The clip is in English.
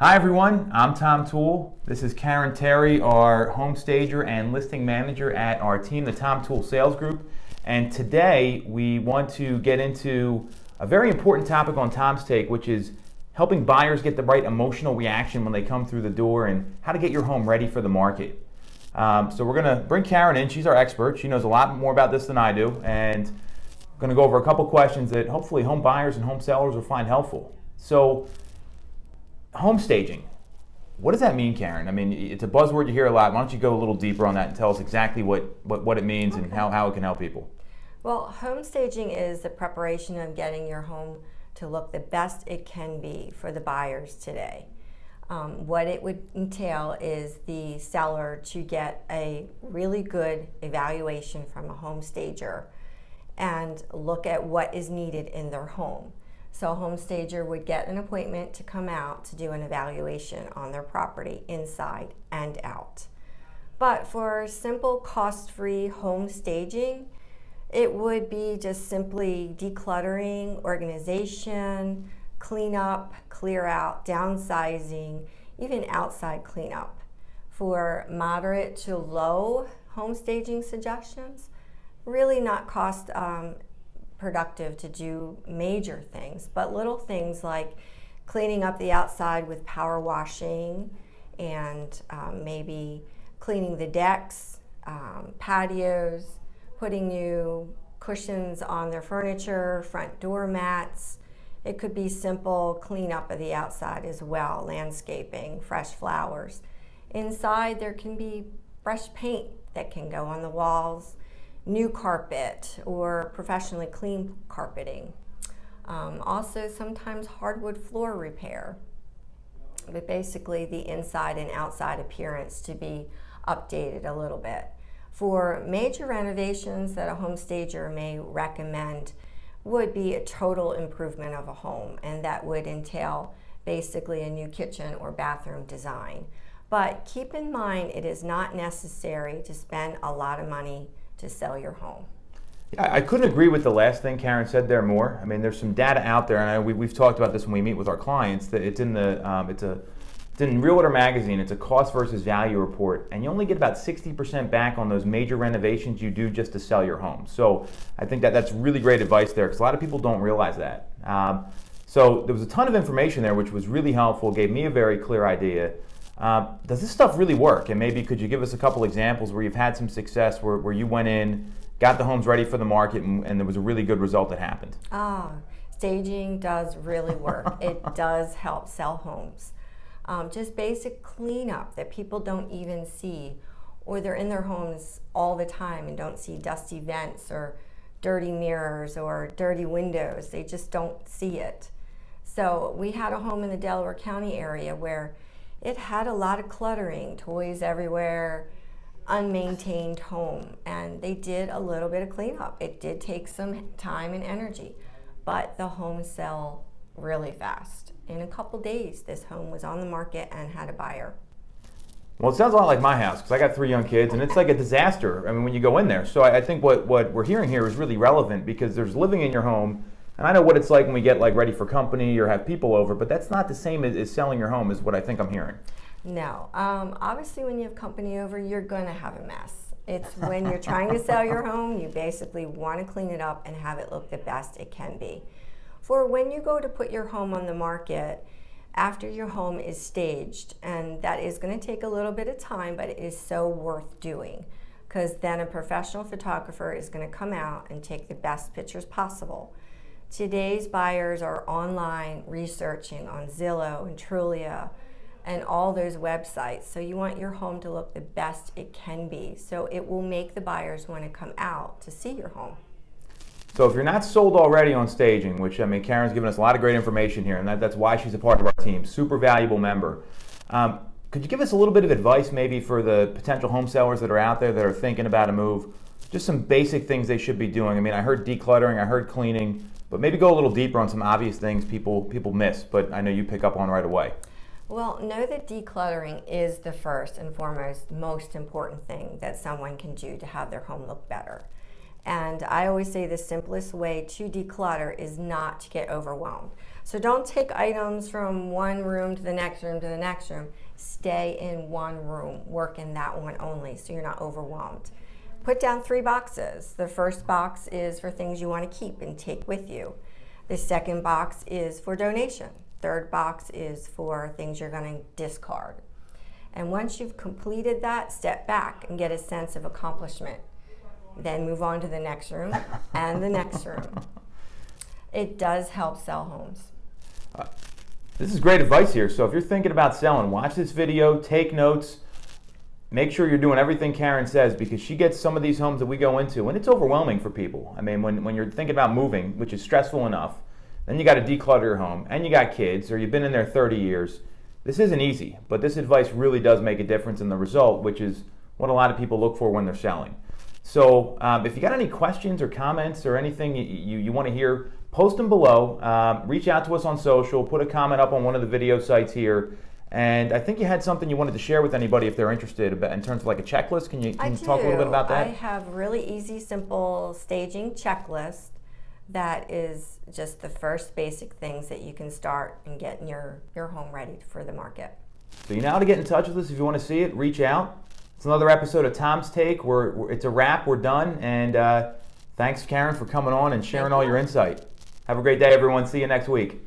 Hi everyone, I'm Tom Toole. This is Karen Terry, our home stager and listing manager at our team, the Tom Toole Sales Group. And today we want to get into a very important topic on Tom's Take, which is helping buyers get the right emotional reaction when they come through the door and how to get your home ready for the market. So we're going to bring Karen in. She's our expert. She knows a lot more about this than I do. And we're going to go over a couple questions that hopefully home buyers and home sellers will find helpful. So, home staging. What does that mean, Karen? I mean, it's a buzzword you hear a lot. Why don't you go a little deeper on that and tell us exactly what it means and how it can help people? Well, home staging is the preparation of getting your home to look the best it can be for the buyers today. What it would entail is the seller to get a really good evaluation from a home stager and look at what is needed in their home. So a home stager would get an appointment to come out to do an evaluation on their property inside and out. But for simple cost-free home staging, it would be just simply decluttering, organization, cleanup, clear out, downsizing, even outside cleanup. For moderate to low home staging suggestions, really not cost productive to do major things, but little things like cleaning up the outside with power washing and maybe cleaning the decks, patios, putting new cushions on their furniture, front door mats. It could be simple cleanup of the outside as well, landscaping, fresh flowers. Inside there can be fresh paint that can go on the walls, new carpet or professionally clean carpeting. Also sometimes hardwood floor repair, but basically the inside and outside appearance to be updated a little bit. For major renovations that a home stager may recommend would be a total improvement of a home, and that would entail basically a new kitchen or bathroom design. But keep in mind it is not necessary to spend a lot of money to sell your home. I couldn't agree with the last thing Karen said there more. I mean, there's some data out there, and we've talked about this when we meet with our clients, that it's in Realtor magazine. It's a cost versus value report, and you only get about 60% back on those major renovations you do just to sell your home. So I think that's really great advice there, because a lot of people don't realize that. So there was a ton of information there, which was really helpful, gave me a very clear idea. Does this stuff really work? And maybe could you give us a couple examples where you've had some success, where you went in, got the homes ready for the market, and there was a really good result that happened? Staging does really work. It does help sell homes. Just basic cleanup that people don't even see, or they're in their homes all the time and don't see dusty vents or dirty mirrors or dirty windows. They just don't see it. So we had a home in the Delaware County area where it had a lot of cluttering, toys everywhere, unmaintained home, and they did a little bit of cleanup. It did take some time and energy, but the homes sell really fast. In a couple days, this home was on the market and had a buyer. Well, it sounds a lot like my house, because I got 3 young kids, and it's like a disaster, I mean, when you go in there. So I think what we're hearing here is really relevant, because there's living in your home. And I know what it's like when we get ready for company or have people over, but that's not the same as selling your home, is what I think I'm hearing. No. Obviously when you have company over, you're going to have a mess. It's when you're trying to sell your home, you basically want to clean it up and have it look the best it can be. For when you go to put your home on the market, after your home is staged, and that is going to take a little bit of time, but it is so worth doing, because then a professional photographer is going to come out and take the best pictures possible. Today's buyers are online researching on Zillow and Trulia and all those websites. So you want your home to look the best it can be. So it will make the buyers want to come out to see your home. So if you're not sold already on staging, which, I mean, Karen's given us a lot of great information here, and that's why she's a part of our team, super valuable member. Could you give us a little bit of advice maybe for the potential home sellers that are out there that are thinking about a move? Just some basic things they should be doing. I mean, I heard decluttering, I heard cleaning, but maybe go a little deeper on some obvious things people miss, but I know you pick up on right away. Well, know that decluttering is the first and foremost most important thing that someone can do to have their home look better. And I always say the simplest way to declutter is not to get overwhelmed. So don't take items from one room to the next room to the next room. Stay in one room, work in that one only so you're not overwhelmed. Put down 3 boxes. The first box is for things you want to keep and take with you. The second box is for donation. Third box is for things you're going to discard. And once you've completed that, step back and get a sense of accomplishment. Then move on to the next room and the next room. It does help sell homes. This is great advice here. So if you're thinking about selling, watch this video, take notes, make sure you're doing everything Karen says, because she gets some of these homes that we go into and it's overwhelming for people. I mean, when you're thinking about moving, which is stressful enough, then you got to declutter your home and you got kids or you've been in there 30 years. This isn't easy, but this advice really does make a difference in the result, which is what a lot of people look for when they're selling. So if you got any questions or comments or anything you want to hear, post them below. Reach out to us on social, put a comment up on one of the video sites here. And I think you had something you wanted to share with anybody if they're interested in terms of like a checklist. Can you talk a little bit about that? I have a really easy, simple staging checklist that is just the first basic things that you can start and get your home ready for the market. So you know how to get in touch with us if you want to see it. Reach out. It's another episode of Tom's Take. It's a wrap. We're done. And thanks, Karen, for coming on and sharing all your insight. Have a great day, everyone. See you next week.